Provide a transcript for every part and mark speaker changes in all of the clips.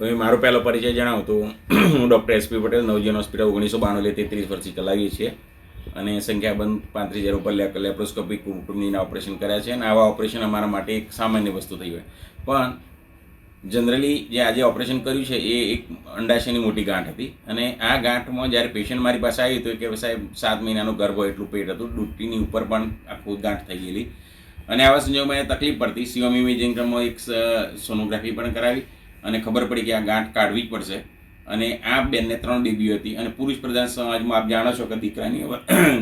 Speaker 1: હવે મારો પહેલો પરિચય જણાવું તો હું ડૉક્ટર એસપી પટેલ, નવજીવન હોસ્પિટલ 1992 33 વર્ષથી ચલાવીએ છીએ અને સંખ્યાબંધ 35,000 ઉપર લેપ્રોસ્કોપિક કુટુંબીના ઓપરેશન કર્યા છે અને આવા ઓપરેશન અમારા માટે એક સામાન્ય વસ્તુ થઈ હોય. પણ જનરલી જે આજે ઓપરેશન કર્યું છે એ એક અંડાશયની મોટી ગાંઠ હતી અને આ ગાંઠમાં જ્યારે પેશન્ટ મારી પાસે આવ્યું હતું કે સાહેબ 7 મહિનાનો ગર્ભ હોય એટલું પેટ હતું, ડૂટીની ઉપર પણ આખું ગાંઠ થઈ ગયેલી અને આવા સંજોગોમાં એને તકલીફ પડતી. સીઓમ ઇમેજિંગમાં એક સોનોગ્રાફી પણ કરાવી અને ખબર પડી કે આ ગાંઠ કાઢવી જ પડશે. અને આ બેનને 3 બેબીઓ હતી અને પુરુષ પ્રધાન સમાજમાં આપ જાણો છો કે દીકરાની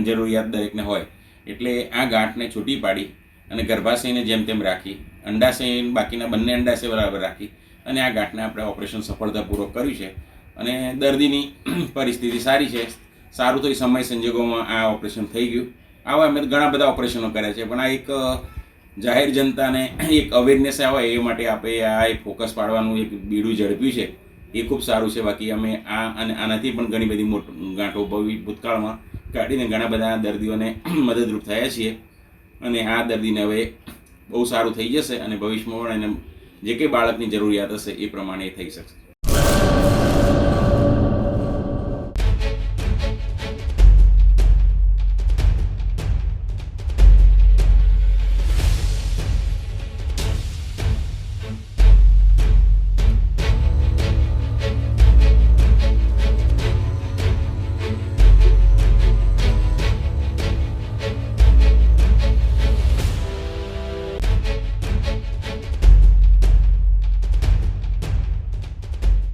Speaker 1: જરૂરિયાત દરેકને હોય, એટલે આ ગાંઠને છૂટી પાડી અને ગર્ભાશયને જેમ તેમ રાખી, અંડાશય બાકીના બંને અંડાશય બરાબર રાખી અને આ ગાંઠને આપણે ઓપરેશન સફળતાપૂર્વક કર્યું છે અને દર્દીની પરિસ્થિતિ સારી છે. સારું તો સમય સંજોગોમાં આ ઓપરેશન થઈ ગયું. આવા અમે ઘણા બધા ઓપરેશનો કર્યા છે, પણ આ એક જાહેર જનતાને એક અવેરનેસ આવે એ માટે આપણે આ એક ફોકસ પાડવાનું એક બીડું ઝડપ્યું છે, એ ખૂબ સારું છે. બાકી અમે અને આનાથી પણ ઘણી બધી ગાંઠો ભૂતકાળમાં કાઢીને ઘણા બધા દર્દીઓને મદદરૂપ થયા છીએ અને આ દર્દીને હવે બહુ સારું થઈ જશે અને ભવિષ્યમાં પણ એને જે કંઈ બાળકની જરૂરિયાત હશે એ પ્રમાણે થઈ શકશે.